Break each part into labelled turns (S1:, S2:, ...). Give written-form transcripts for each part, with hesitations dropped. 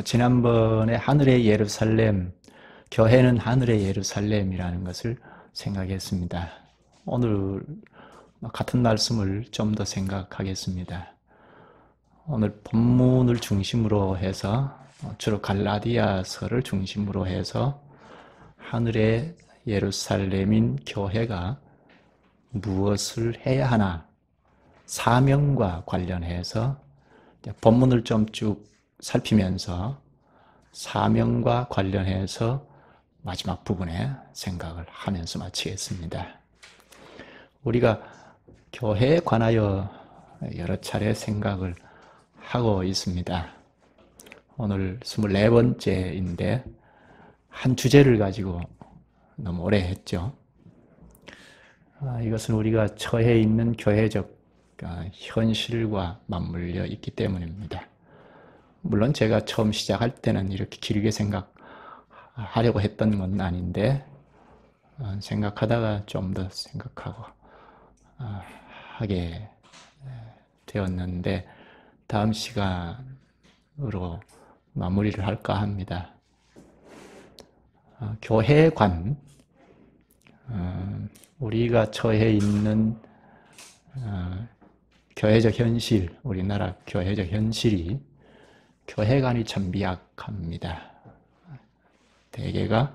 S1: 지난번에 하늘의 예루살렘, 교회는 하늘의 예루살렘이라는 것을 생각했습니다. 오늘 같은 말씀을 좀 더 생각하겠습니다. 오늘 본문을 중심으로 해서 주로 갈라디아서를 중심으로 해서 하늘의 예루살렘인 교회가 무엇을 해야 하나, 사명과 관련해서 본문을 좀 쭉 살피면서 사명과 관련해서 마지막 부분에 생각을 하면서 마치겠습니다. 우리가 교회에 관하여 여러 차례 생각을 하고 있습니다. 오늘 24번째인데 한 주제를 가지고 너무 오래 했죠. 이것은 우리가 처해 있는 교회적 현실과 맞물려 있기 때문입니다. 물론 제가 처음 시작할 때는 이렇게 길게 생각하려고 했던 건 아닌데 생각하다가 좀 더 생각하고 하게 되었는데 다음 시간으로 마무리를 할까 합니다. 교회관, 우리가 처해 있는 교회적 현실, 우리나라 교회적 현실이 교회관이 참 미약합니다. 대개가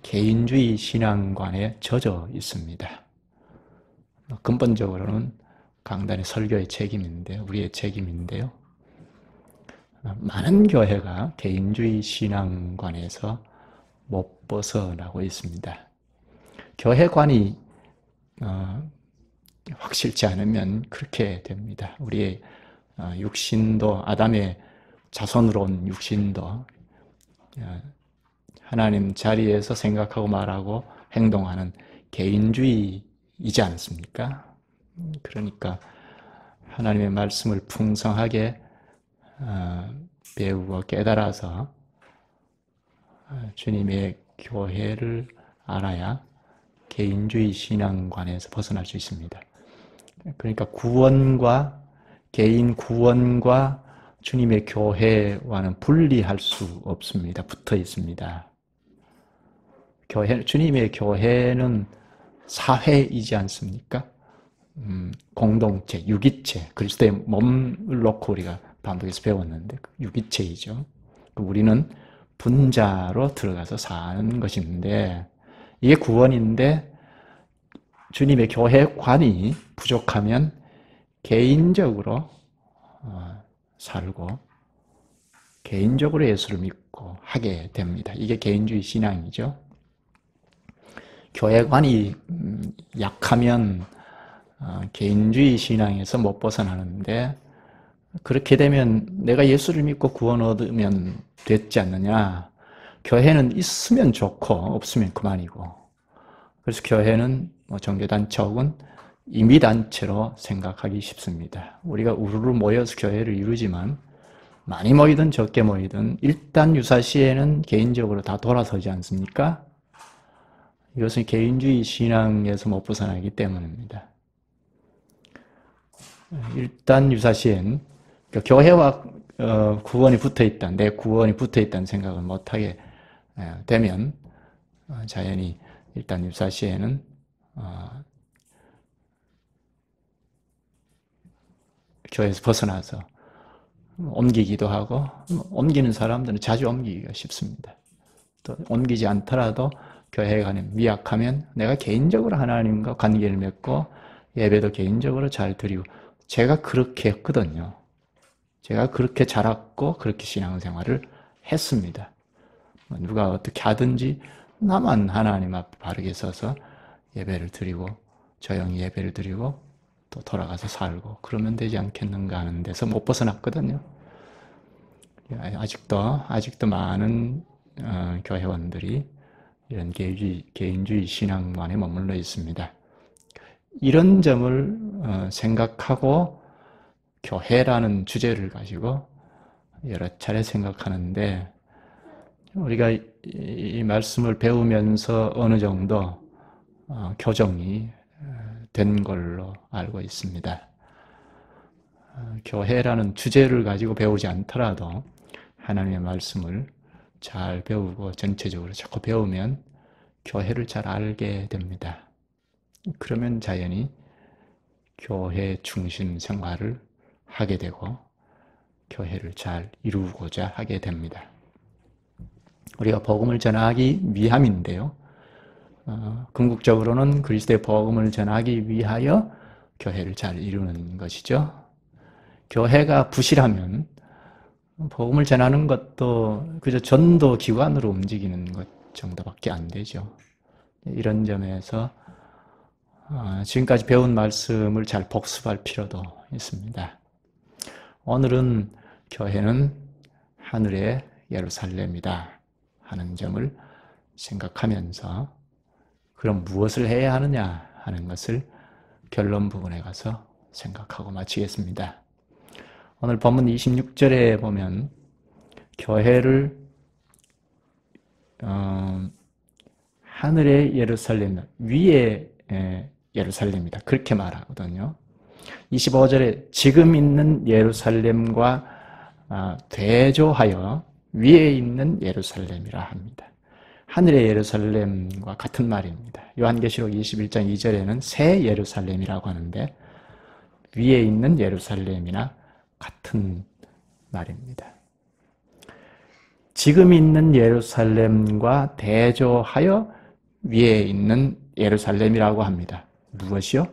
S1: 개인주의 신앙관에 젖어 있습니다. 근본적으로는 강단의 설교의 책임인데요, 우리의 책임인데요. 많은 교회가 개인주의 신앙관에서 못 벗어나고 있습니다. 교회관이 확실치 않으면 그렇게 됩니다. 우리의 육신도, 아담의 자손으로 온 육신도 하나님 자리에서 생각하고 말하고 행동하는 개인주의이지 않습니까? 그러니까 하나님의 말씀을 풍성하게 배우고 깨달아서 주님의 교회를 알아야 개인주의 신앙관에서 벗어날 수 있습니다. 그러니까 개인 구원과 주님의 교회와는 분리할 수 없습니다. 붙어 있습니다. 주님의 교회는 사회이지 않습니까? 공동체, 유기체, 그리스도의 몸을 놓고 우리가 반복해서 배웠는데 유기체이죠. 우리는 분자로 들어가서 사는 것인데 이게 구원인데 주님의 교회관이 부족하면 개인적으로 살고 개인적으로 예수를 믿고 하게 됩니다. 이게 개인주의 신앙이죠. 교회관이 약하면 개인주의 신앙에서 못 벗어나는데 그렇게 되면 내가 예수를 믿고 구원 얻으면 됐지 않느냐. 교회는 있으면 좋고 없으면 그만이고, 그래서 교회는 종교단체 혹은 임의단체로 생각하기 쉽습니다. 우리가 우르르 모여서 교회를 이루지만 많이 모이든 적게 모이든 일단 유사시에는 개인적으로 다 돌아서지 않습니까? 이것은 개인주의 신앙에서 못 벗어나기 때문입니다. 일단 유사시엔 교회와 구원이 붙어있다, 내 구원이 붙어있다는 생각을 못하게 되면 자연히 일단 유사시에는 교회에서 벗어나서 옮기기도 하고, 옮기는 사람들은 자주 옮기기가 쉽습니다. 또 옮기지 않더라도 교회관이 미약하면 내가 개인적으로 하나님과 관계를 맺고 예배도 개인적으로 잘 드리고, 제가 그렇게 했거든요. 제가 그렇게 자랐고 그렇게 신앙생활을 했습니다. 누가 어떻게 하든지 나만 하나님 앞에 바르게 서서 예배를 드리고 조용히 예배를 드리고 또 돌아가서 살고 그러면 되지 않겠는가 하는 데서 못 벗어났거든요. 아직도 많은 교회원들이 이런 개인주의 신앙관에 머물러 있습니다. 이런 점을 생각하고 교회라는 주제를 가지고 여러 차례 생각하는데, 우리가 이 말씀을 배우면서 어느 정도 교정이 된 걸로 알고 있습니다. 교회라는 주제를 가지고 배우지 않더라도 하나님의 말씀을 잘 배우고 전체적으로 자꾸 배우면 교회를 잘 알게 됩니다. 그러면 자연히 교회 중심 생활을 하게 되고 교회를 잘 이루고자 하게 됩니다. 우리가 복음을 전하기 위함인데요. 궁극적으로는 그리스도의 복음을 전하기 위하여 교회를 잘 이루는 것이죠. 교회가 부실하면 복음을 전하는 것도 그저 전도 기관으로 움직이는 것 정도밖에 안 되죠. 이런 점에서 지금까지 배운 말씀을 잘 복습할 필요도 있습니다. 오늘은 교회는 하늘의 예루살렘이다 하는 점을 생각하면서 그럼 무엇을 해야 하느냐 하는 것을 결론 부분에 가서 생각하고 마치겠습니다. 오늘 본문 26절에 보면 교회를 하늘의 예루살렘, 위의 예루살렘이다 그렇게 말하거든요. 25절에 지금 있는 예루살렘과 대조하여 위에 있는 예루살렘이라 합니다. 하늘의 예루살렘과 같은 말입니다. 요한계시록 21장 2절에는 새 예루살렘이라고 하는데 위에 있는 예루살렘이나 같은 말입니다. 지금 있는 예루살렘과 대조하여 위에 있는 예루살렘이라고 합니다. 무엇이요?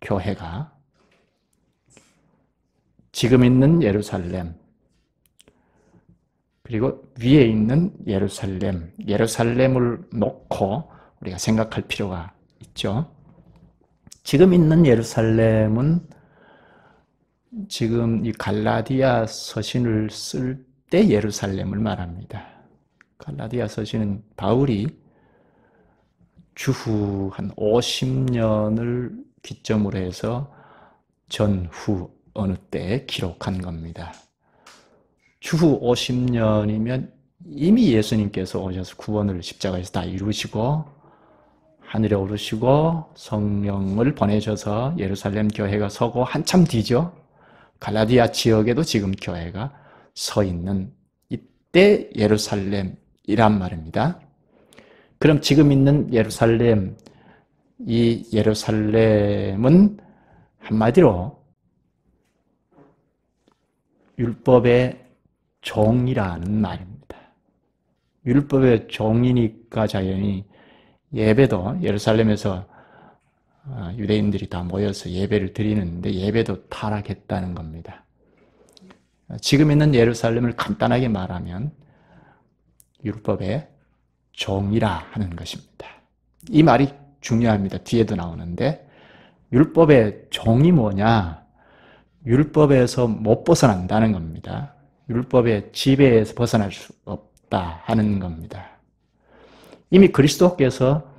S1: 교회가 지금 있는 예루살렘 그리고 위에 있는 예루살렘, 예루살렘을 놓고 우리가 생각할 필요가 있죠. 지금 있는 예루살렘은 지금 이 갈라디아 서신을 쓸 때 예루살렘을 말합니다. 갈라디아 서신은 바울이 주후 한 50년을 기점으로 해서 전후 어느 때에 기록한 겁니다. 주후 50년이면 이미 예수님께서 오셔서 구원을 십자가에서 다 이루시고 하늘에 오르시고 성령을 보내셔서 예루살렘 교회가 서고 한참 뒤죠. 갈라디아 지역에도 지금 교회가 서 있는 이때 예루살렘이란 말입니다. 그럼 지금 있는 예루살렘, 이 예루살렘은 한마디로 율법의 종이라는 말입니다. 율법의 종이니까 자연히 예배도 예루살렘에서 유대인들이 다 모여서 예배를 드리는데 예배도 타락했다는 겁니다. 지금 있는 예루살렘을 간단하게 말하면 율법의 종이라 하는 것입니다. 이 말이 중요합니다. 뒤에도 나오는데 율법의 종이 뭐냐? 율법에서 못 벗어난다는 겁니다. 율법의 지배에서 벗어날 수 없다 하는 겁니다. 이미 그리스도께서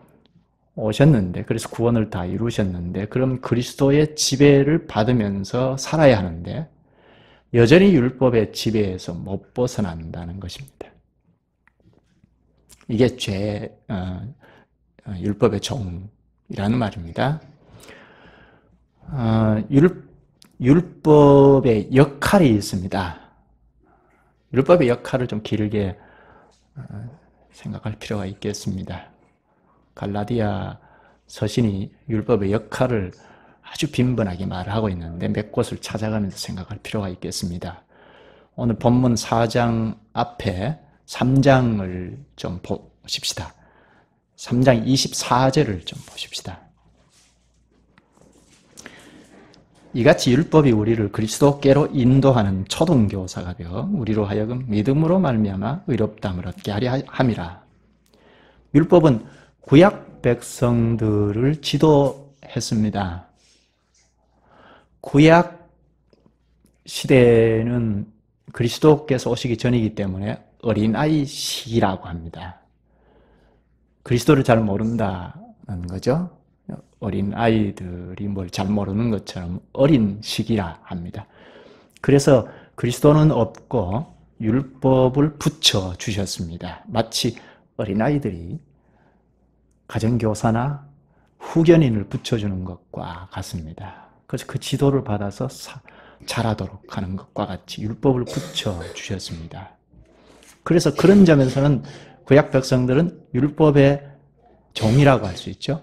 S1: 오셨는데 그래서 구원을 다 이루셨는데 그럼 그리스도의 지배를 받으면서 살아야 하는데 여전히 율법의 지배에서 못 벗어난다는 것입니다. 이게 율법의 종이라는 말입니다. 율법의 역할이 있습니다. 율법의 역할을 좀 길게 생각할 필요가 있겠습니다. 갈라디아 서신이 율법의 역할을 아주 빈번하게 말하고 있는데 몇 곳을 찾아가면서 생각할 필요가 있겠습니다. 오늘 본문 4장 앞에 3장을 좀 보십시다. 3장 24절을 좀 보십시다. 이같이 율법이 우리를 그리스도께로 인도하는 초등교사가 되어 우리로 하여금 믿음으로 말미암아 의롭다함을 얻게 하려 함이라. 율법은 구약 백성들을 지도했습니다. 구약 시대는 그리스도께서 오시기 전이기 때문에 어린아이 시기라고 합니다. 그리스도를 잘 모른다는 거죠. 어린아이들이 뭘 잘 모르는 것처럼 어린 시기라 합니다. 그래서 그리스도는 없고 율법을 붙여 주셨습니다. 마치 어린아이들이 가정교사나 후견인을 붙여주는 것과 같습니다. 그래서 그 지도를 받아서 자라도록 하는 것과 같이 율법을 붙여 주셨습니다. 그래서 그런 점에서는 구약 백성들은 율법의 종이라고 할 수 있죠.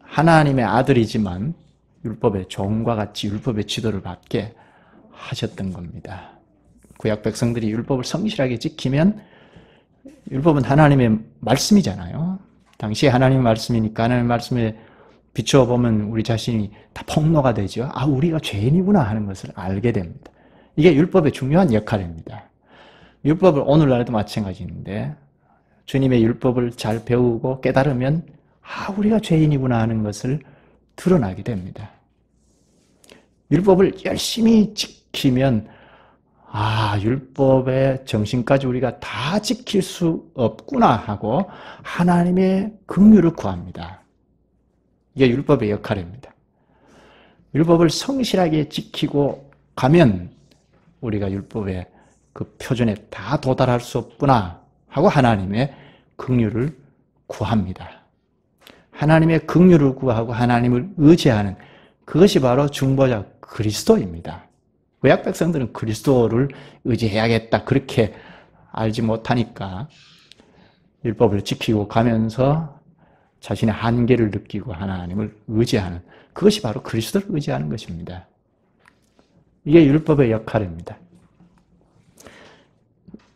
S1: 하나님의 아들이지만 율법의 종과 같이 율법의 지도를 받게 하셨던 겁니다. 구약 백성들이 율법을 성실하게 지키면, 율법은 하나님의 말씀이잖아요. 당시에 하나님의 말씀이니까 하나님의 말씀에 비추어 보면 우리 자신이 다 폭로가 되죠. 아, 우리가 죄인이구나 하는 것을 알게 됩니다. 이게 율법의 중요한 역할입니다. 율법을 오늘날에도 마찬가지인데, 주님의 율법을 잘 배우고 깨달으면 아, 우리가 죄인이구나 하는 것을 드러나게 됩니다. 율법을 열심히 지키면 아, 율법의 정신까지 우리가 다 지킬 수 없구나 하고 하나님의 긍휼을 구합니다. 이게 율법의 역할입니다. 율법을 성실하게 지키고 가면 우리가 율법의 그 표준에 다 도달할 수 없구나 하고 하나님의 긍휼을 구합니다. 하나님의 긍휼을 구하고 하나님을 의지하는 그것이 바로 중보자 그리스도입니다. 구약 백성들은 그리스도를 의지해야겠다 그렇게 알지 못하니까 율법을 지키고 가면서 자신의 한계를 느끼고 하나님을 의지하는, 그것이 바로 그리스도를 의지하는 것입니다. 이게 율법의 역할입니다.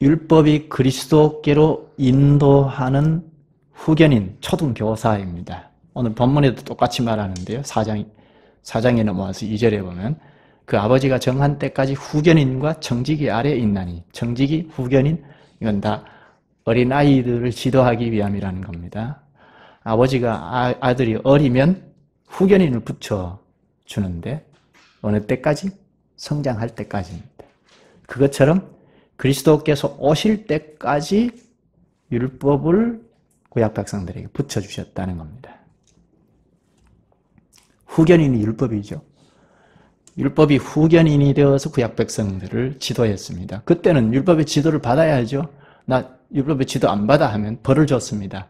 S1: 율법이 그리스도께로 인도하는 후견인 초등교사입니다. 오늘 본문에도 똑같이 말하는데요. 4장에 넘어와서 2절에 보면 그 아버지가 정한 때까지 후견인과 청지기 아래에 있나니, 청지기, 후견인, 이건 다 어린아이들을 지도하기 위함이라는 겁니다. 아버지가 아들이 어리면 후견인을 붙여주는데 어느 때까지? 성장할 때까지입니다. 그것처럼 그리스도께서 오실 때까지 율법을 구약 백성들에게 붙여주셨다는 겁니다. 후견인이 율법이죠. 율법이 후견인이 되어서 구약 백성들을 지도했습니다. 그때는 율법의 지도를 받아야죠. 나 율법의 지도 안 받아 하면 벌을 줬습니다.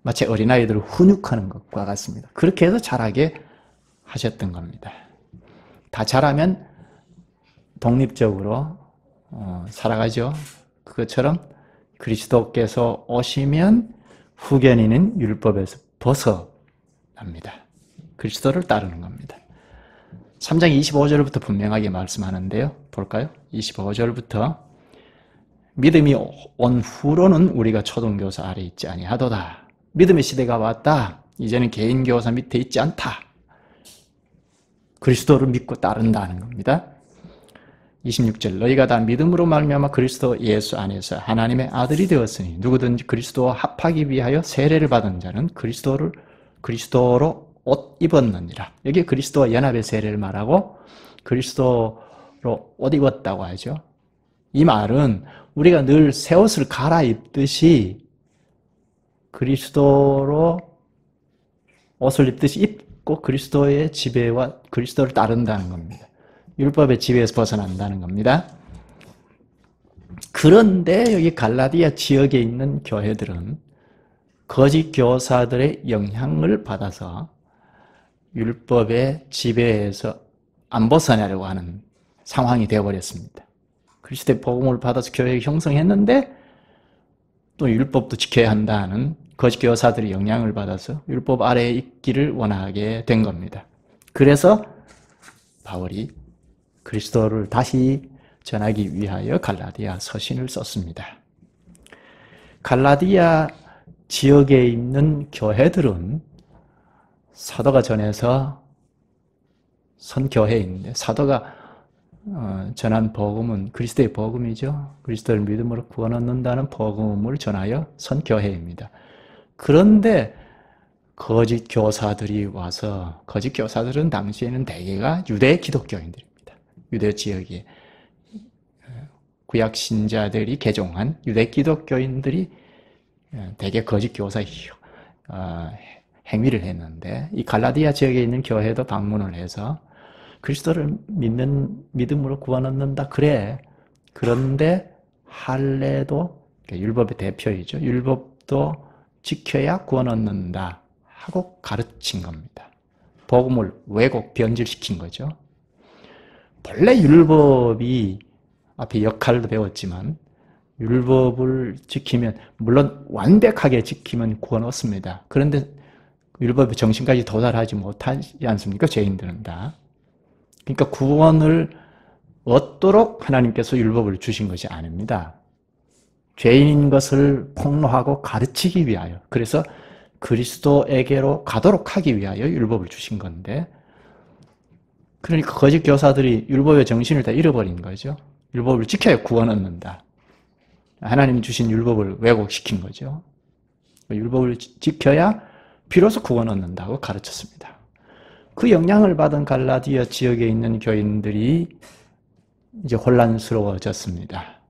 S1: 마치 어린아이들을 훈육하는 것과 같습니다. 그렇게 해서 자라게 하셨던 겁니다. 다 자라면 독립적으로 살아가죠. 그것처럼 그리스도께서 오시면 후견인은 율법에서 벗어납니다. 그리스도를 따르는 겁니다. 3장 25절부터 분명하게 말씀하는데요. 볼까요? 25절부터 믿음이 온 후로는 우리가 초등교사 아래 있지 아니하도다. 믿음의 시대가 왔다. 이제는 개인교사 밑에 있지 않다. 그리스도를 믿고 따른다는 겁니다. 26절 너희가 다 믿음으로 말미암아 그리스도 예수 안에서 하나님의 아들이 되었으니 누구든지 그리스도와 합하기 위하여 세례를 받은 자는 그리스도로 옷 입었느니라. 여기 그리스도와 연합의 세례를 말하고 그리스도로 옷 입었다고 하죠. 이 말은 우리가 늘 새 옷을 갈아입듯이 그리스도로 옷을 입듯이 입고 그리스도의 지배와 그리스도를 따른다는 겁니다. 율법의 지배에서 벗어난다는 겁니다. 그런데 여기 갈라디아 지역에 있는 교회들은 거짓 교사들의 영향을 받아서 율법의 지배에서 안 벗어나려고 하는 상황이 되어버렸습니다. 그리스도의 복음을 받아서 교회가 형성했는데 또 율법도 지켜야 한다는 거짓 교사들의 영향을 받아서 율법 아래에 있기를 원하게 된 겁니다. 그래서 바울이 그리스도를 다시 전하기 위하여 갈라디아 서신을 썼습니다. 갈라디아 지역에 있는 교회들은 사도가 전해서 선교회에 있는데 사도가 전한 복음은 그리스도의 복음이죠. 그리스도를 믿음으로 구원 얻는다는 복음을 전하여 선교회입니다. 그런데 거짓 교사들이 와서, 거짓 교사들은 당시에는 대개가 유대 기독교인들입니다. 유대 지역에 구약 신자들이 개종한 유대 기독교인들이 대개 거짓 교사 행위를 했는데 이 갈라디아 지역에 있는 교회도 방문을 해서 그리스도를 믿음으로 구원 얻는다 그래. 그런데 할례도 율법의 대표이죠. 율법도 지켜야 구원 얻는다 하고 가르친 겁니다. 복음을 왜곡 변질시킨 거죠. 본래 율법이 앞에 역할도 배웠지만 율법을 지키면, 물론 완벽하게 지키면 구원 얻습니다. 그런데 율법의 정신까지 도달하지 못하지 않습니까? 죄인들은 다. 그러니까 구원을 얻도록 하나님께서 율법을 주신 것이 아닙니다. 죄인인 것을 폭로하고 가르치기 위하여, 그래서 그리스도에게로 가도록 하기 위하여 율법을 주신 건데, 그러니까 거짓 교사들이 율법의 정신을 다 잃어버린 거죠. 율법을 지켜야 구원 얻는다. 하나님이 주신 율법을 왜곡시킨 거죠. 율법을 지켜야 비로소 구원 얻는다고 가르쳤습니다. 그 영향을 받은 갈라디아 지역에 있는 교인들이 이제 혼란스러워졌습니다.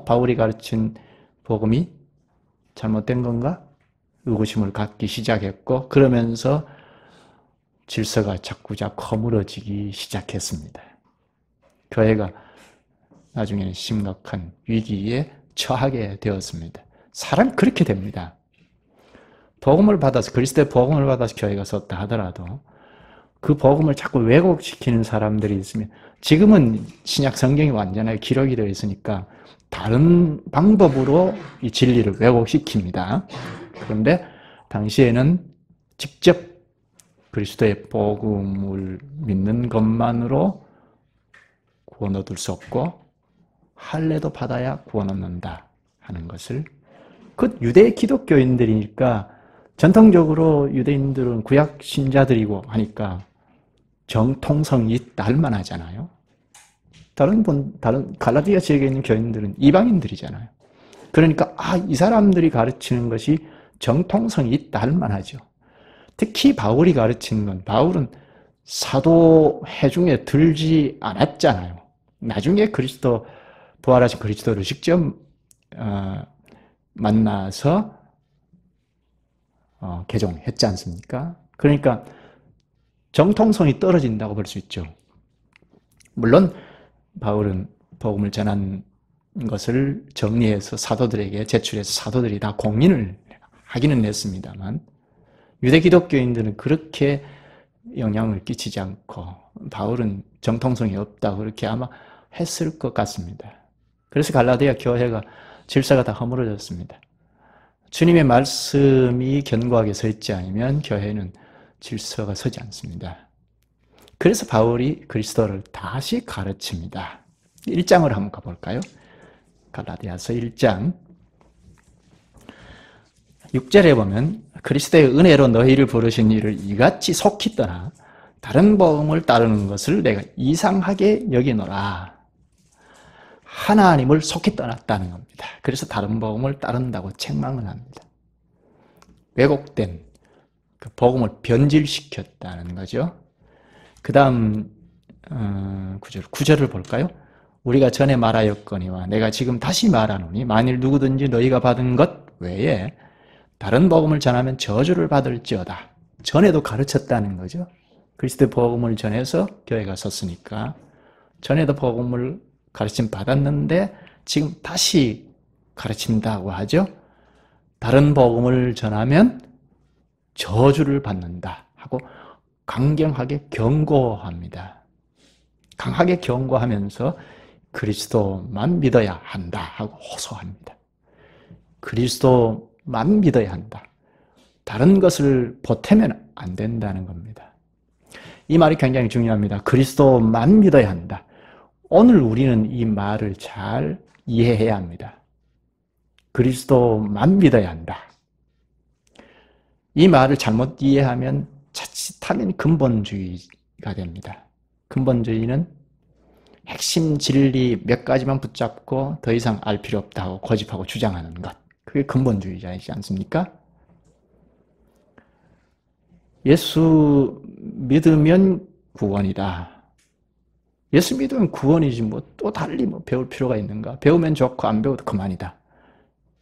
S1: 바울이 가르친 복음이 잘못된 건가? 의구심을 갖기 시작했고, 그러면서 질서가 자꾸자꾸 허물어지기 시작했습니다. 교회가 나중에는 심각한 위기에 처하게 되었습니다. 사람이 그렇게 됩니다. 복음을 받아서, 그리스도의 복음을 받아서 교회가 섰다 하더라도 그 복음을 자꾸 왜곡시키는 사람들이 있으면, 지금은 신약 성경이 완전하게 기록이 되어 있으니까 다른 방법으로 이 진리를 왜곡시킵니다. 그런데 당시에는 직접 그리스도의 복음을 믿는 것만으로 구원 얻을 수 없고, 할례도 받아야 구원 얻는다 하는 것을, 그 유대 기독교인들이니까 전통적으로 유대인들은 구약 신자들이고 하니까 정통성이 있다 할 만하잖아요. 다른 갈라디아 지역에 있는 교인들은 이방인들이잖아요. 그러니까 이 사람들이 가르치는 것이 정통성이 있다 할 만하죠. 특히 바울이 가르치는 건, 바울은 사도회 중에 들지 않았잖아요. 나중에 부활하신 그리스도를 직접 만나서 개종했지 않습니까? 그러니까 정통성이 떨어진다고 볼 수 있죠. 물론 바울은 복음을 전한 것을 정리해서 사도들에게 제출해서 사도들이 다 공인을 하기는 했습니다만, 유대 기독교인들은 그렇게 영향을 끼치지 않고 바울은 정통성이 없다고 그렇게 아마 했을 것 같습니다. 그래서 갈라디아 교회가 질서가 다 허물어졌습니다. 주님의 말씀이 견고하게 서 있지 않으면 교회는 질서가 서지 않습니다. 그래서 바울이 그리스도를 다시 가르칩니다. 1장을 한번 가볼까요? 갈라디아서 1장 6절에 보면, 그리스도의 은혜로 너희를 부르신 이를 이같이 속히 떠나 다른 복음을 따르는 것을 내가 이상하게 여기노라. 하나님을 속히 떠났다는 겁니다. 그래서 다른 복음을 따른다고 책망을 합니다. 왜곡된 그 복음을 변질시켰다는 거죠. 그 다음 9절을 볼까요? 우리가 전에 말하였거니와 내가 지금 다시 말하노니 만일 누구든지 너희가 받은 것 외에 다른 복음을 전하면 저주를 받을지어다. 전에도 가르쳤다는 거죠. 그리스도의 복음을 전해서 교회가 섰으니까 전에도 복음을 가르침 받았는데 지금 다시 가르친다고 하죠. 다른 복음을 전하면 저주를 받는다 하고 강경하게 경고합니다. 강하게 경고하면서 그리스도만 믿어야 한다 하고 호소합니다. 그리스도만 믿어야 한다. 다른 것을 보태면 안 된다는 겁니다. 이 말이 굉장히 중요합니다. 그리스도만 믿어야 한다. 오늘 우리는 이 말을 잘 이해해야 합니다. 그리스도만 믿어야 한다. 이 말을 잘못 이해하면 자칫하면 근본주의가 됩니다. 근본주의는 핵심 진리 몇 가지만 붙잡고 더 이상 알 필요 없다고 고집하고 주장하는 것. 그게 근본주의자이지 않습니까? 예수 믿으면 구원이다. 예수 믿으면 구원이지 뭐 또 달리 뭐 배울 필요가 있는가? 배우면 좋고 안 배워도 그만이다.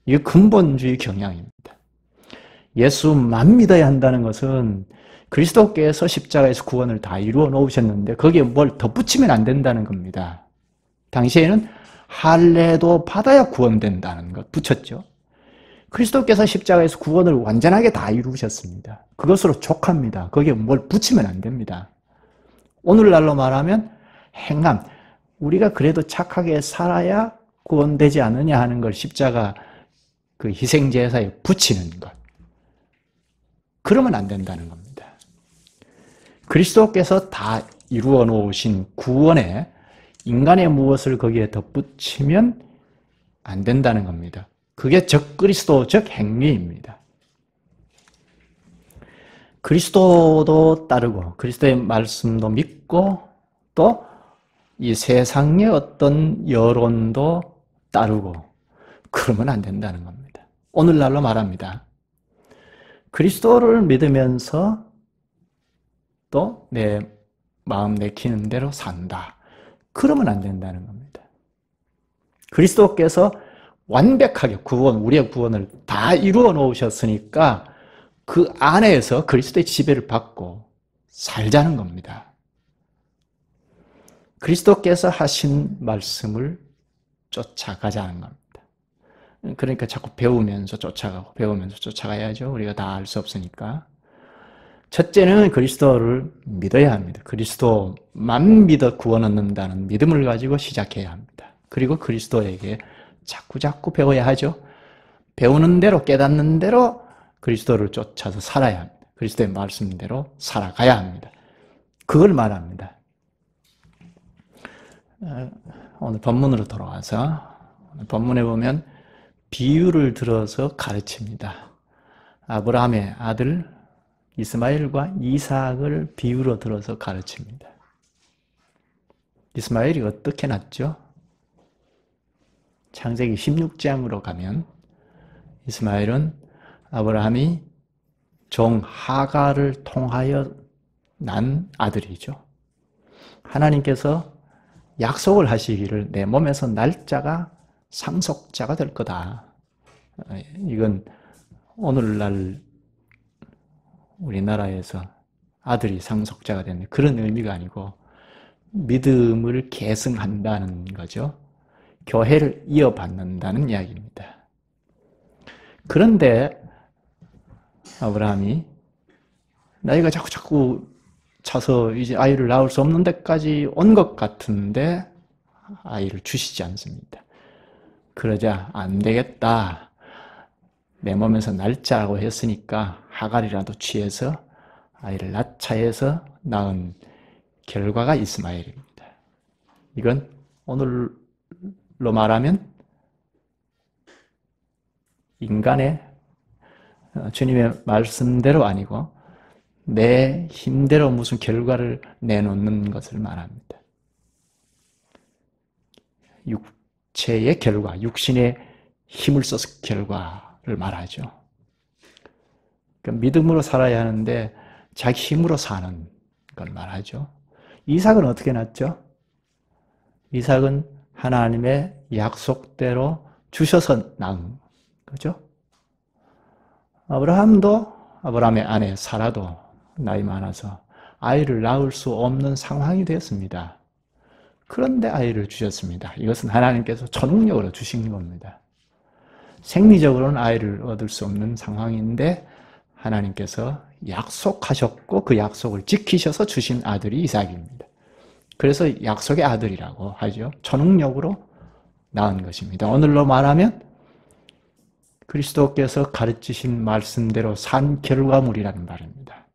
S1: 이게 근본주의 경향입니다. 예수만 믿어야 한다는 것은 그리스도께서 십자가에서 구원을 다 이루어 놓으셨는데 거기에 뭘 덧붙이면 안 된다는 겁니다. 당시에는 할례도 받아야 구원된다는 것 붙였죠. 그리스도께서 십자가에서 구원을 완전하게 다 이루셨습니다. 그것으로 족합니다. 거기에 뭘 붙이면 안 됩니다. 오늘날로 말하면 행함, 우리가 그래도 착하게 살아야 구원되지 않느냐 하는 걸 십자가 그 희생제사에 붙이는 것. 그러면 안 된다는 겁니다. 그리스도께서 다 이루어 놓으신 구원에 인간의 무엇을 거기에 덧붙이면 안 된다는 겁니다. 그게 적그리스도적 행위입니다. 그리스도도 따르고 그리스도의 말씀도 믿고 또 이 세상의 어떤 여론도 따르고 그러면 안 된다는 겁니다. 오늘날로 말합니다. 그리스도를 믿으면서 또 내 마음 내키는 대로 산다. 그러면 안 된다는 겁니다. 그리스도께서 완벽하게 우리의 구원을 다 이루어 놓으셨으니까 그 안에서 그리스도의 지배를 받고 살자는 겁니다. 그리스도께서 하신 말씀을 쫓아가자는 겁니다. 그러니까 자꾸 배우면서 쫓아가고 배우면서 쫓아가야죠. 우리가 다 알 수 없으니까. 첫째는 그리스도를 믿어야 합니다. 그리스도만 믿어 구원 얻는다는 믿음을 가지고 시작해야 합니다. 그리고 그리스도에게 자꾸 배워야 하죠. 배우는 대로 깨닫는 대로 그리스도를 쫓아서 살아야 합니다. 그리스도의 말씀대로 살아가야 합니다. 그걸 말합니다. 오늘 본문으로 돌아와서 본문에 보면 비유를 들어서 가르칩니다. 아브라함의 아들 이스마엘과 이삭을 비유로 들어서 가르칩니다. 이스마엘이 어떻게 났죠? 창세기 16장으로 가면 이스마엘은 아브라함이 종 하갈을 통하여 난 아들이죠. 하나님께서 약속을 하시기를 내 몸에서 날짜가 상속자가 될 거다. 이건 오늘날 우리나라에서 아들이 상속자가 되는 그런 의미가 아니고 믿음을 계승한다는 거죠. 교회를 이어받는다는 이야기입니다. 그런데 아브라함이 나이가 자꾸 차서 이제 아이를 낳을 수 없는 데까지 온 것 같은데 아이를 주시지 않습니다. 그러자 안 되겠다. 내 몸에서 날짜라고 했으니까 하갈이라도 취해서 아이를 낳자해서 낳은 결과가 이스마엘입니다. 이건 오늘로 말하면 인간의 주님의 말씀대로 아니고 내 힘대로 무슨 결과를 내놓는 것을 말합니다. 육체의 결과, 육신의 힘을 써서 결과를 말하죠. 그러니까 믿음으로 살아야 하는데 자기 힘으로 사는 걸 말하죠. 이삭은 어떻게 났죠? 이삭은 하나님의 약속대로 주셔서 낳은 거죠. 아브라함의 아내 사라도 나이 많아서 아이를 낳을 수 없는 상황이 되었습니다. 그런데 아이를 주셨습니다. 이것은 하나님께서 초능력으로 주신 겁니다. 생리적으로는 아이를 얻을 수 없는 상황인데 하나님께서 약속하셨고 그 약속을 지키셔서 주신 아들이 이삭입니다. 그래서 약속의 아들이라고 하죠. 초능력으로 낳은 것입니다. 오늘로 말하면 그리스도께서 가르치신 말씀대로 산 결과물이라는 말입니다.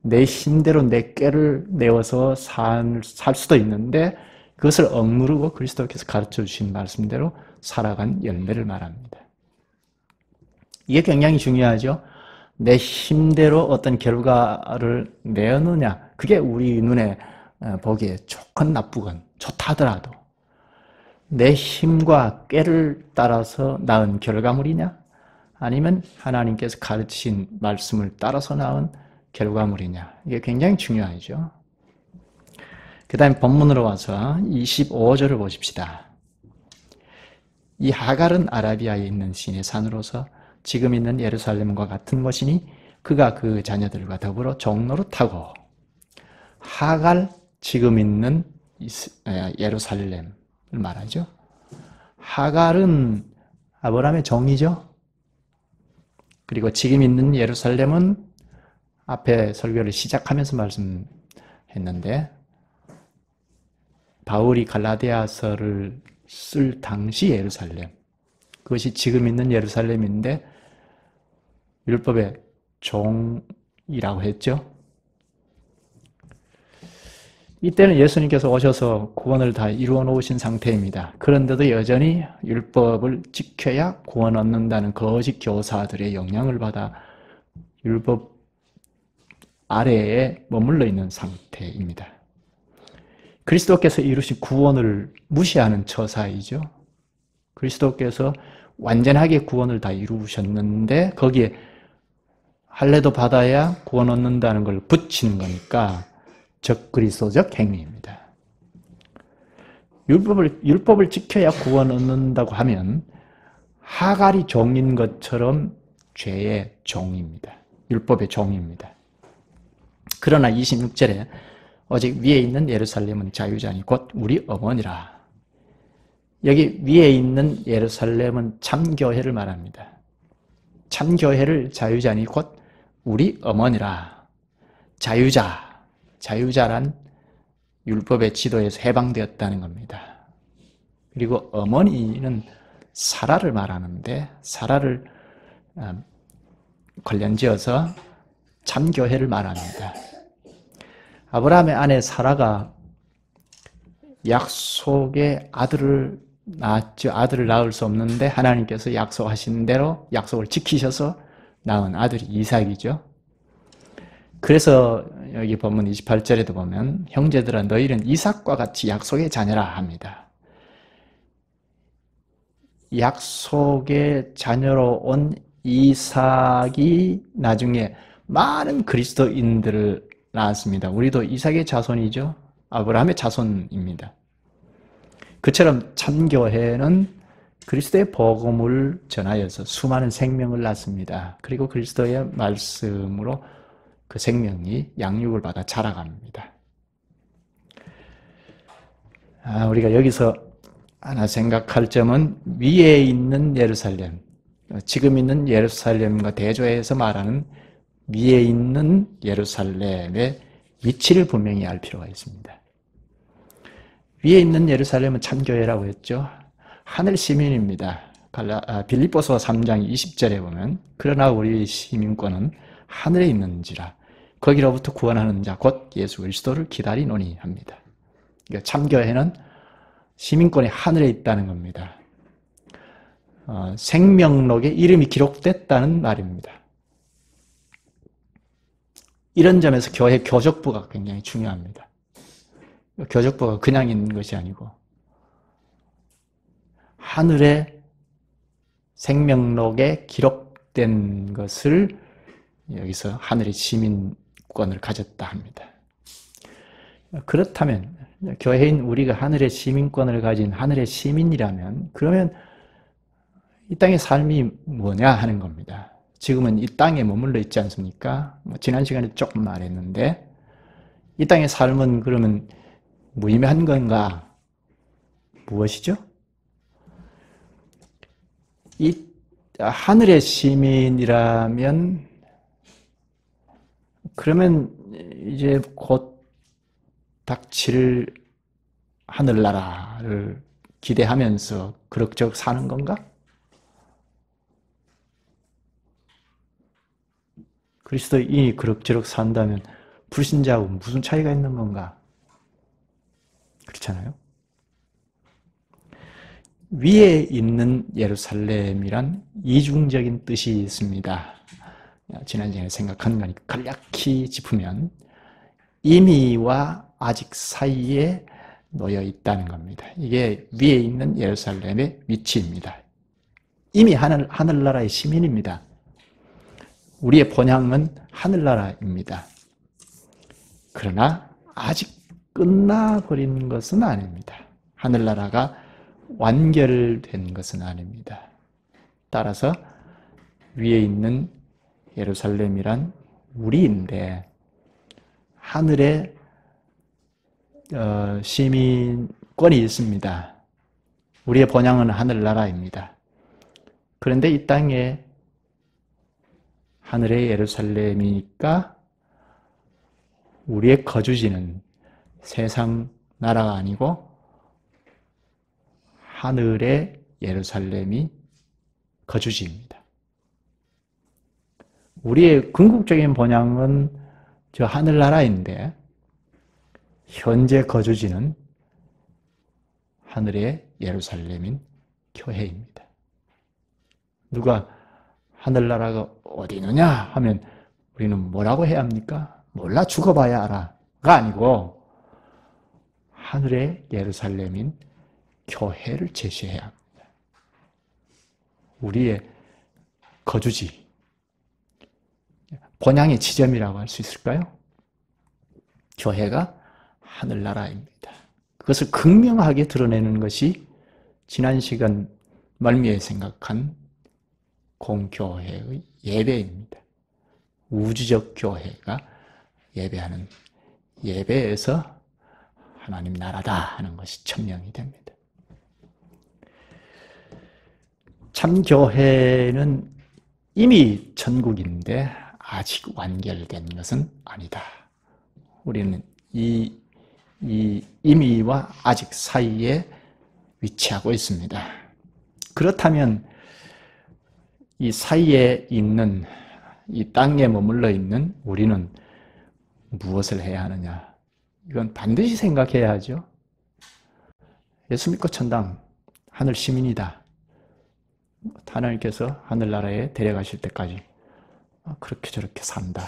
S1: 내 힘대로 내 꾀를 내어서 살 수도 있는데 그것을 억누르고 그리스도께서 가르쳐 주신 말씀대로 살아간 열매를 말합니다. 이게 굉장히 중요하죠. 내 힘대로 어떤 결과를 내느냐, 그게 우리 눈에 보기에 좋건 나쁘건 좋다 하더라도 내 힘과 꾀를 따라서 낳은 결과물이냐, 아니면 하나님께서 가르치신 말씀을 따라서 낳은 결과물이냐, 이게 굉장히 중요하죠. 그 다음에 본문으로 와서 25절을 보십시다. 이 하갈은 아라비아에 있는 신의 산으로서 지금 있는 예루살렘과 같은 것이니 그가 그 자녀들과 더불어 종로를 타고, 하갈, 지금 있는 예루살렘을 말하죠. 하갈은 아브라함의 종이죠. 그리고 지금 있는 예루살렘은 앞에 설교를 시작하면서 말씀했는데 바울이 갈라디아서를 당시 예루살렘, 그것이 지금 있는 예루살렘인데 율법의 종이라고 했죠. 이때는 예수님께서 오셔서 구원을 다 이루어 놓으신 상태입니다. 그런데도 여전히 율법을 지켜야 구원 얻는다는 거짓 교사들의 영향을 받아 율법 아래에 머물러 있는 상태입니다. 그리스도께서 이루신 구원을 무시하는 처사이죠. 그리스도께서 완전하게 구원을 다 이루셨는데 거기에 할례도 받아야 구원 얻는다는 걸 붙이는 거니까 적그리스도적 행위입니다. 율법을 지켜야 구원 얻는다고 하면 하갈이 종인 것처럼 죄의 종입니다. 율법의 종입니다. 그러나 26절에 오직 위에 있는 예루살렘은 자유자니 곧 우리 어머니라. 여기 위에 있는 예루살렘은 참교회를 말합니다. 참교회를 자유자니 곧 우리 어머니라. 자유자란 율법의 지도에서 해방되었다는 겁니다. 그리고 어머니는 사라를 말하는데 사라를 관련지어서 참교회를 말합니다. 아브라함의 아내 사라가 약속의 아들을 낳았죠. 아들을 낳을 수 없는데 하나님께서 약속하신 대로 약속을 지키셔서 낳은 아들이 이삭이죠. 그래서 여기 본문 28절에도 보면 형제들아 너희는 이삭과 같이 약속의 자녀라 합니다. 약속의 자녀로 온 이삭이 나중에 많은 그리스도인들을 낳았습니다. 우리도 이삭의 자손이죠. 아브라함의 자손입니다. 그처럼 참교회는 그리스도의 복음을 전하여서 수많은 생명을 낳습니다. 그리고 그리스도의 말씀으로 그 생명이 양육을 받아 자라갑니다. 우리가 여기서 하나 생각할 점은 위에 있는 예루살렘, 지금 있는 예루살렘과 대조해서 말하는 위에 있는 예루살렘의 위치를 분명히 알 필요가 있습니다. 위에 있는 예루살렘은 참교회라고 했죠. 하늘 시민입니다. 빌립보서 3장 20절에 보면 그러나 우리 시민권은 하늘에 있는지라 거기로부터 구원하는 자 곧 예수 그리스도를 기다리노니 합니다. 그러니까 참교회는 시민권이 하늘에 있다는 겁니다. 생명록에 이름이 기록됐다는 말입니다. 이런 점에서 교회 교적부가 굉장히 중요합니다. 교적부가 그냥 있는 것이 아니고 하늘의 생명록에 기록된 것을 여기서 하늘의 시민권을 가졌다 합니다. 그렇다면 교회인 우리가 하늘의 시민권을 가진 하늘의 시민이라면 그러면 이 땅의 삶이 뭐냐 하는 겁니다. 지금은 이 땅에 머물러 있지 않습니까? 지난 시간에 조금 말했는데 이 땅의 삶은 그러면 무의미한 건가? 무엇이죠? 이 하늘의 시민이라면 그러면 이제 곧 닥칠 하늘나라를 기대하면서 그럭저럭 사는 건가? 그리스도인이 그럭저럭 산다면 불신자하고 무슨 차이가 있는 건가? 그렇잖아요. 위에 있는 예루살렘이란 이중적인 뜻이 있습니다. 지난 시간에 생각한 거니까 간략히 짚으면 이미와 아직 사이에 놓여 있다는 겁니다. 이게 위에 있는 예루살렘의 위치입니다. 이미 하늘나라의 시민입니다. 우리의 본향은 하늘나라입니다. 그러나 아직 끝나버린 것은 아닙니다. 하늘나라가 완결된 것은 아닙니다. 따라서 위에 있는 예루살렘이란 우리인데 하늘에 시민권이 있습니다. 우리의 본향은 하늘나라입니다. 그런데 이 땅에 하늘의 예루살렘이니까 우리의 거주지는 세상 나라가 아니고 하늘의 예루살렘이 거주지입니다. 우리의 궁극적인 본향은 저 하늘나라인데 현재 거주지는 하늘의 예루살렘인 교회입니다. 누가 하늘나라가 어디 있느냐 하면 우리는 뭐라고 해야 합니까? 몰라 죽어봐야 알아가 아니고 하늘의 예루살렘인 교회를 제시해야 합니다. 우리의 거주지, 본향의 지점이라고 할 수 있을까요? 교회가 하늘나라입니다. 그것을 극명하게 드러내는 것이 지난 시간 말미에 생각한 공교회의 예배입니다. 우주적 교회가 예배하는 예배에서 하나님 나라다 하는 것이 천명이 됩니다. 참교회는 이미 천국인데 아직 완결된 것은 아니다. 우리는 이 이미와 아직 사이에 위치하고 있습니다. 그렇다면 이 사이에 있는, 이 땅에 머물러 있는 우리는 무엇을 해야 하느냐? 이건 반드시 생각해야 하죠. 예수 믿고 천당, 하늘 시민이다. 하나님께서 하늘나라에 데려가실 때까지 그렇게 저렇게 산다.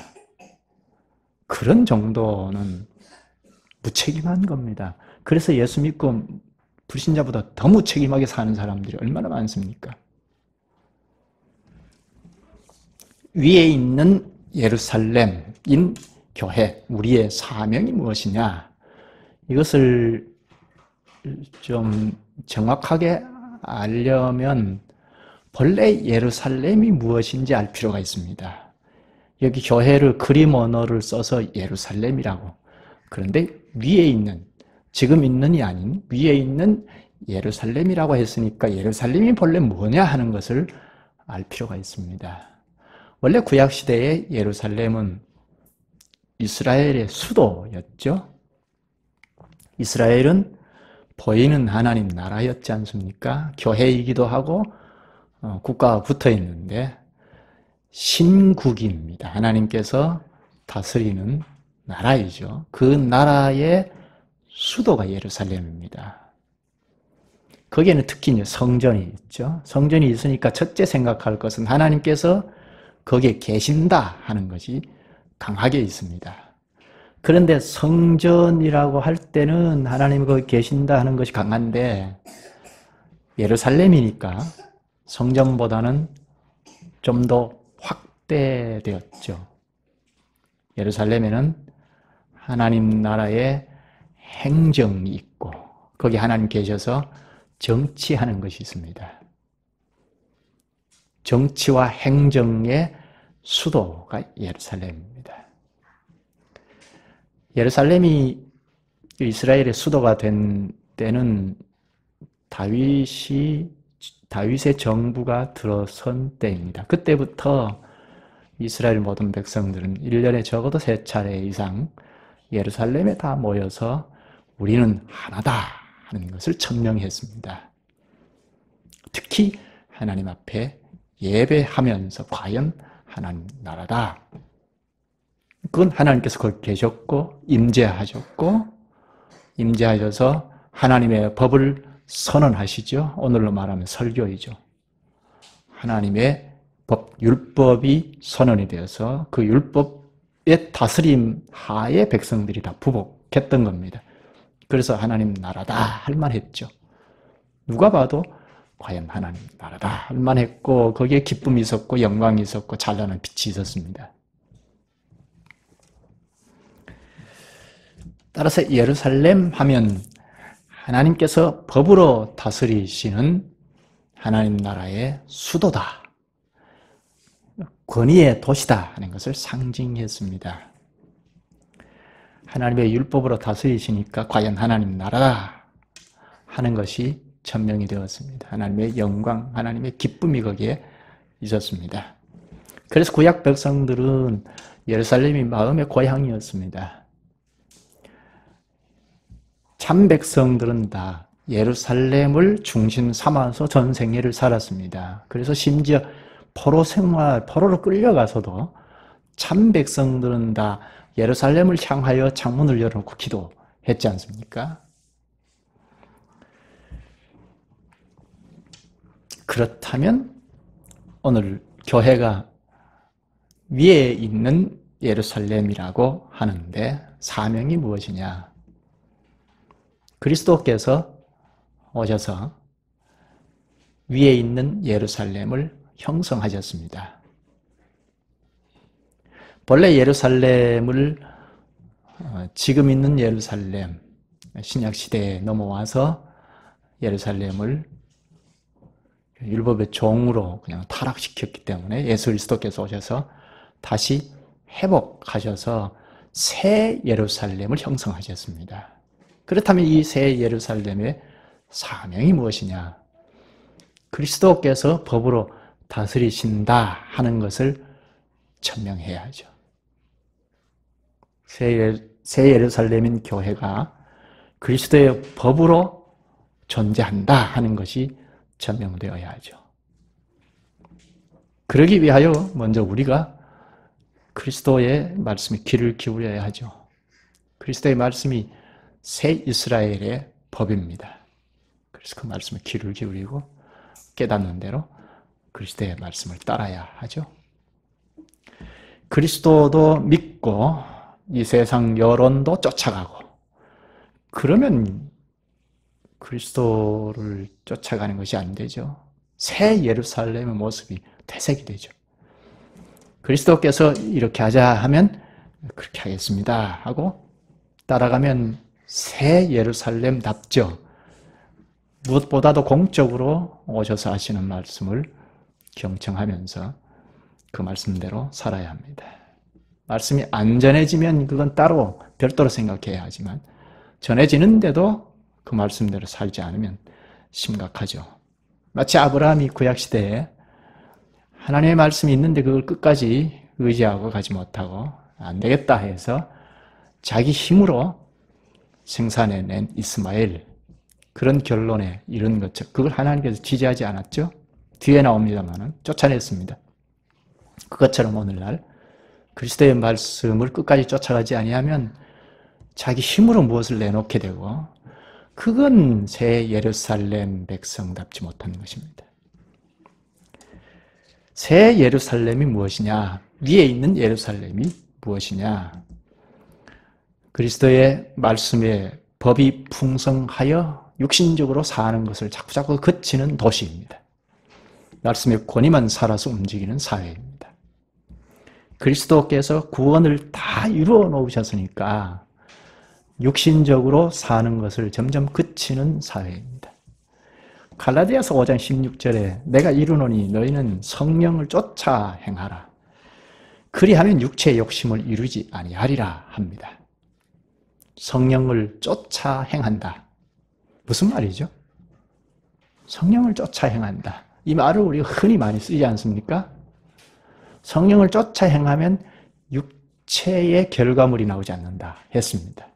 S1: 그런 정도는 무책임한 겁니다. 그래서 예수 믿고 불신자보다 더 무책임하게 사는 사람들이 얼마나 많습니까? 위에 있는 예루살렘인 교회, 우리의 사명이 무엇이냐? 이것을 좀 정확하게 알려면 본래 예루살렘이 무엇인지 알 필요가 있습니다. 여기 교회를 그림 언어를 써서 예루살렘이라고. 그런데 위에 있는, 지금 있는이 아닌 위에 있는 예루살렘이라고 했으니까 예루살렘이 본래 뭐냐 하는 것을 알 필요가 있습니다. 원래 구약시대의 예루살렘은 이스라엘의 수도였죠. 이스라엘은 보이는 하나님 나라였지 않습니까? 교회이기도 하고 국가가 붙어 있는데 신국입니다. 하나님께서 다스리는 나라이죠. 그 나라의 수도가 예루살렘입니다. 거기에는 특히 성전이 있죠. 성전이 있으니까 첫째 생각할 것은 하나님께서 거기에 계신다 하는 것이 강하게 있습니다. 그런데 성전이라고 할 때는 하나님이 거기 계신다 하는 것이 강한데 예루살렘이니까 성전보다는 좀 더 확대되었죠. 예루살렘에는 하나님 나라의 행정이 있고 거기 하나님 계셔서 정치하는 것이 있습니다. 정치와 행정의 수도가 예루살렘입니다. 예루살렘이 이스라엘의 수도가 된 때는 다윗의 정부가 들어선 때입니다. 그때부터 이스라엘 모든 백성들은 1년에 적어도 3차례 이상 예루살렘에 다 모여서 우리는 하나다 하는 것을 천명했습니다. 특히 하나님 앞에 예배하면서 과연 하나님 나라다. 그건 하나님께서 거기 계셨고 임재하셨고 임재하셔서 하나님의 법을 선언하시죠. 오늘로 말하면 설교이죠. 하나님의 법, 율법이 선언이 되어서 그 율법의 다스림 하에 백성들이 다 부복했던 겁니다. 그래서 하나님 나라다 할 만했죠. 누가 봐도 과연 하나님 나라다 할 만했고 거기에 기쁨이 있었고 영광이 있었고 찬란한 빛이 있었습니다. 따라서 예루살렘 하면 하나님께서 법으로 다스리시는 하나님 나라의 수도다. 권위의 도시다 하는 것을 상징했습니다. 하나님의 율법으로 다스리시니까 과연 하나님 나라다 하는 것이 천명이 되었습니다. 하나님의 영광, 하나님의 기쁨이 거기에 있었습니다. 그래서 구약 백성들은 예루살렘이 마음의 고향이었습니다. 참 백성들은 다 예루살렘을 중심 삼아서 전 생애를 살았습니다. 그래서 심지어 포로로 끌려가서도 참 백성들은 다 예루살렘을 향하여 창문을 열어놓고 기도했지 않습니까? 그렇다면 오늘 교회가 위에 있는 예루살렘이라고 하는데 사명이 무엇이냐? 그리스도께서 오셔서 위에 있는 예루살렘을 형성하셨습니다. 본래 예루살렘을 지금 있는 예루살렘, 신약시대에 넘어와서 예루살렘을 율법의 종으로 그냥 타락시켰기 때문에 예수 그리스도께서 오셔서 다시 회복하셔서 새 예루살렘을 형성하셨습니다. 그렇다면 이 새 예루살렘의 사명이 무엇이냐? 그리스도께서 법으로 다스리신다 하는 것을 천명해야죠. 새 예루살렘인 교회가 그리스도의 법으로 존재한다 하는 것이 천명되어야 하죠. 그러기 위하여 먼저 우리가 그리스도의 말씀에 귀를 기울여야 하죠. 그리스도의 말씀이 새 이스라엘의 법입니다. 그래서 그 말씀에 귀를 기울이고 깨닫는 대로 그리스도의 말씀을 따라야 하죠. 그리스도도 믿고 이 세상 여론도 쫓아가고, 그러면 그리스도를 쫓아가는 것이 안 되죠. 새 예루살렘의 모습이 퇴색이 되죠. 그리스도께서 이렇게 하자 하면 그렇게 하겠습니다 하고 따라가면 새 예루살렘답죠. 무엇보다도 공적으로 오셔서 하시는 말씀을 경청하면서 그 말씀대로 살아야 합니다. 말씀이 안 전해지면 그건 따로 별도로 생각해야 하지만 전해지는데도 그 말씀대로 살지 않으면 심각하죠. 마치 아브라함이 구약시대에 하나님의 말씀이 있는데 그걸 끝까지 의지하고 가지 못하고 안 되겠다 해서 자기 힘으로 생산해낸 이스마엘, 그런 결론에 이른 것처럼 그걸 하나님께서 지지하지 않았죠. 뒤에 나옵니다만 쫓아냈습니다. 그것처럼 오늘날 그리스도의 말씀을 끝까지 쫓아가지 아니하면 자기 힘으로 무엇을 내놓게 되고, 그건 새 예루살렘 백성답지 못한 것입니다. 새 예루살렘이 무엇이냐? 위에 있는 예루살렘이 무엇이냐? 그리스도의 말씀에 법이 풍성하여 육신적으로 사는 것을 자꾸자꾸 그치는 도시입니다. 말씀의 권위만 살아서 움직이는 사회입니다. 그리스도께서 구원을 다 이루어 놓으셨으니까 육신적으로 사는 것을 점점 그치는 사회입니다. 갈라디아서 5장 16절에 내가 이루노니 너희는 성령을 쫓아 행하라. 그리하면 육체의 욕심을 이루지 아니하리라 합니다. 성령을 쫓아 행한다. 무슨 말이죠? 성령을 쫓아 행한다. 이 말을 우리가 흔히 많이 쓰지 않습니까? 성령을 쫓아 행하면 육체의 결과물이 나오지 않는다 했습니다.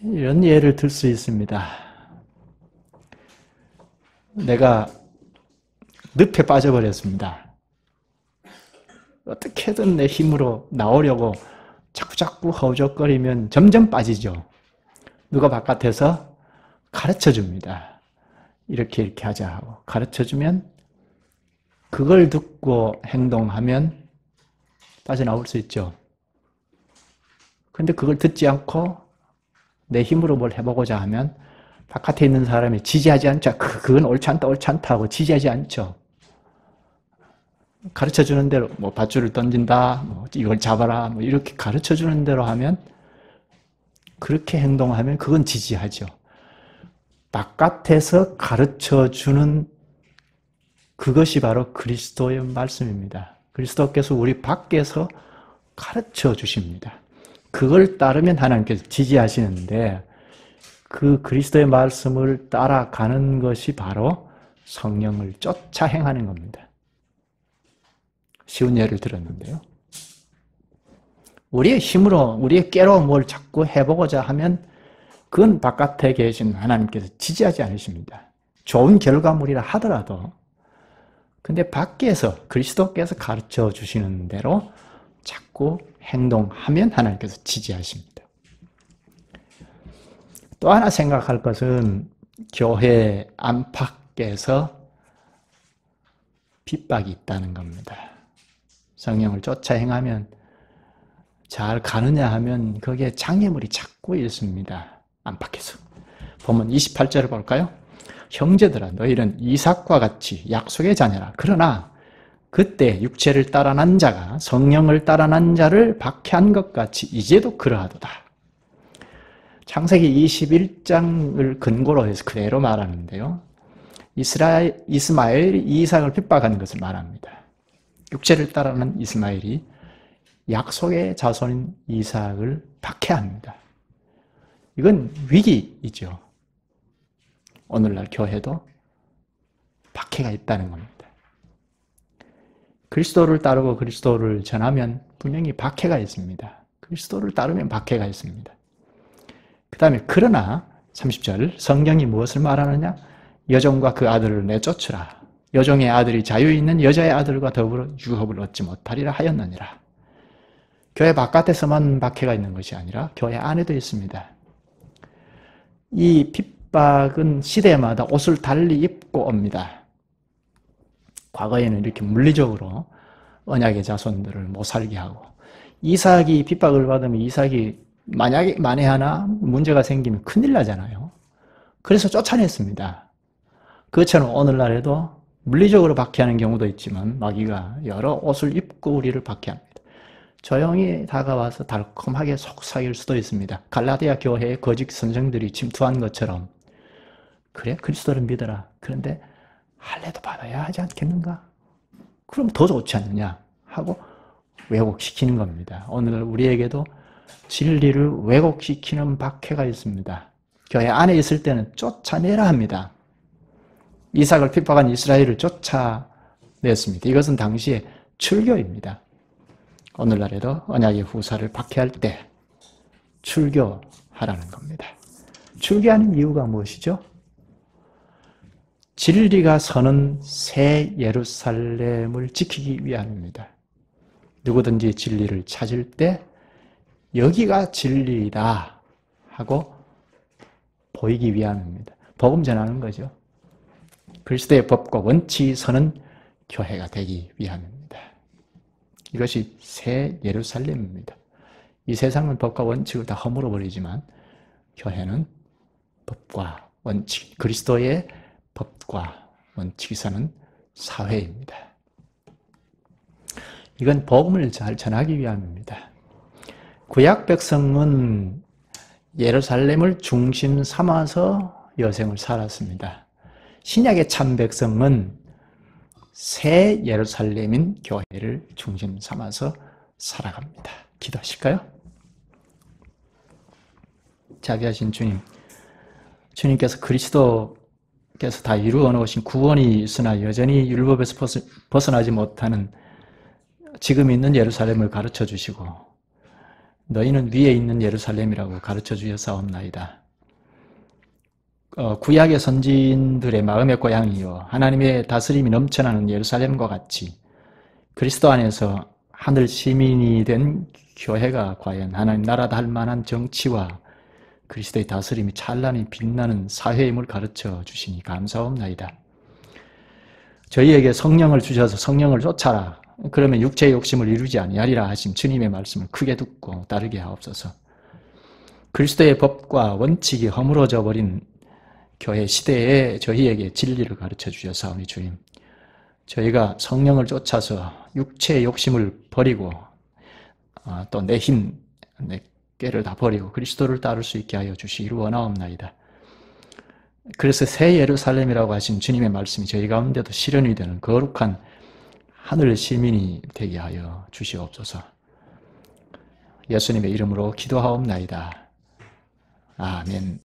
S1: 이런 예를 들 수 있습니다. 내가 늪에 빠져버렸습니다. 어떻게든 내 힘으로 나오려고 자꾸자꾸 허우적거리면 점점 빠지죠. 누가 바깥에서 가르쳐줍니다. 이렇게 하자 하고 가르쳐주면 그걸 듣고 행동하면 빠져나올 수 있죠. 그런데 그걸 듣지 않고 내 힘으로 뭘 해보고자 하면 바깥에 있는 사람이 지지하지 않죠. 그건 옳지 않다, 옳지 않다 하고 지지하지 않죠. 가르쳐주는 대로 뭐 밧줄을 던진다, 뭐 이걸 잡아라, 뭐 이렇게 가르쳐주는 대로 하면, 그렇게 행동하면 그건 지지하죠. 바깥에서 가르쳐주는 그것이 바로 그리스도의 말씀입니다. 그리스도께서 우리 밖에서 가르쳐 주십니다. 그걸 따르면 하나님께서 지지하시는데, 그 그리스도의 말씀을 따라가는 것이 바로 성령을 쫓아 행하는 겁니다. 쉬운 예를 들었는데요. 우리의 힘으로, 우리의 깨로 뭘 자꾸 해보고자 하면 그건 바깥에 계신 하나님께서 지지하지 않으십니다. 좋은 결과물이라 하더라도. 근데 밖에서 그리스도께서 가르쳐 주시는 대로 자꾸 행동하면 하나님께서 지지하십니다. 또 하나 생각할 것은 교회 안팎에서 핍박이 있다는 겁니다. 성령을 쫓아 행하면 잘 가느냐 하면 거기에 장애물이 자꾸 있습니다. 안팎에서. 보면 28절을 볼까요? 형제들아 너희는 이삭과 같이 약속의 자녀라. 그러나 그때 육체를 따라 난 자가 성령을 따라 난 자를 박해한 것 같이 이제도 그러하도다. 창세기 21장을 근거로 해서 그대로 말하는데요. 이스마엘이 이삭을 핍박하는 것을 말합니다. 육체를 따라 난 이스마엘이 약속의 자손인 이삭을 박해합니다. 이건 위기이죠. 오늘날 교회도 박해가 있다는 겁니다. 그리스도를 따르고 그리스도를 전하면 분명히 박해가 있습니다. 그리스도를 따르면 박해가 있습니다. 그 다음에 그러나 30절 성경이 무엇을 말하느냐? 여종과 그 아들을 내쫓으라. 여종의 아들이 자유 있는 여자의 아들과 더불어 유업을 얻지 못하리라 하였느니라. 교회 바깥에서만 박해가 있는 것이 아니라 교회 안에도 있습니다. 이 핍박은 시대마다 옷을 달리 입고 옵니다. 과거에는 이렇게 물리적으로 언약의 자손들을 못 살게 하고, 이삭이 핍박을 받으면 이삭이 만에 하나 문제가 생기면 큰일 나잖아요. 그래서 쫓아냈습니다. 그것처럼 오늘날에도 물리적으로 박해하는 경우도 있지만 마귀가 여러 옷을 입고 우리를 박해합니다. 조용히 다가와서 달콤하게 속삭일 수도 있습니다. 갈라디아 교회에 거짓 선생들이 침투한 것처럼, 그래? 그리스도를 믿어라. 그런데 할례도 받아야 하지 않겠는가? 그럼 더 좋지 않느냐? 하고 왜곡시키는 겁니다. 오늘 우리에게도 진리를 왜곡시키는 박해가 있습니다. 교회 안에 있을 때는 쫓아내라 합니다. 이삭을 핍박한 이스라엘을 쫓아냈습니다. 이것은 당시의 출교입니다. 오늘날에도 언약의 후사를 박해할 때 출교하라는 겁니다. 출교하는 이유가 무엇이죠? 진리가 서는 새 예루살렘을 지키기 위함입니다. 누구든지 진리를 찾을 때 여기가 진리이다 하고 보이기 위함입니다. 복음 전하는 거죠. 그리스도의 법과 원칙이 서는 교회가 되기 위함입니다. 이것이 새 예루살렘입니다. 이 세상은 법과 원칙을 다 허물어 버리지만 교회는 법과 원칙, 그리스도의 법과 원칙이 서는 사회입니다. 이건 복음을 잘 전하기 위함입니다. 구약 백성은 예루살렘을 중심 삼아서 여생을 살았습니다. 신약의 참 백성은 새 예루살렘인 교회를 중심 삼아서 살아갑니다. 기도하실까요? 자비하신 주님, 주님께서 그리스도께서 다 이루어 놓으신 구원이 있으나 여전히 율법에서 벗어나지 못하는 지금 있는 예루살렘을 가르쳐 주시고 너희는 위에 있는 예루살렘이라고 가르쳐 주셨사옵나이다. 구약의 선지인들의 마음의 고향이요 하나님의 다스림이 넘쳐나는 예루살렘과 같이 그리스도 안에서 하늘 시민이 된 교회가 과연 하나님 나라다 할 만한 정치와 그리스도의 다스림이 찬란히 빛나는 사회임을 가르쳐 주시니 감사옵나이다. 저희에게 성령을 주셔서 성령을 쫓아라. 그러면 육체의 욕심을 이루지 아니하리라 하신 주님의 말씀을 크게 듣고 따르게 하옵소서. 그리스도의 법과 원칙이 허물어져 버린 교회 시대에 저희에게 진리를 가르쳐 주셔사오니 주님, 저희가 성령을 쫓아서 육체의 욕심을 버리고 또 내 힘, 내 깨를 다 버리고 그리스도를 따를 수 있게 하여 주시기를 원하옵나이다. 그래서 새 예루살렘이라고 하신 주님의 말씀이 저희 가운데도 실현이 되는 거룩한 하늘 시민이 되게 하여 주시옵소서. 예수님의 이름으로 기도하옵나이다. 아멘.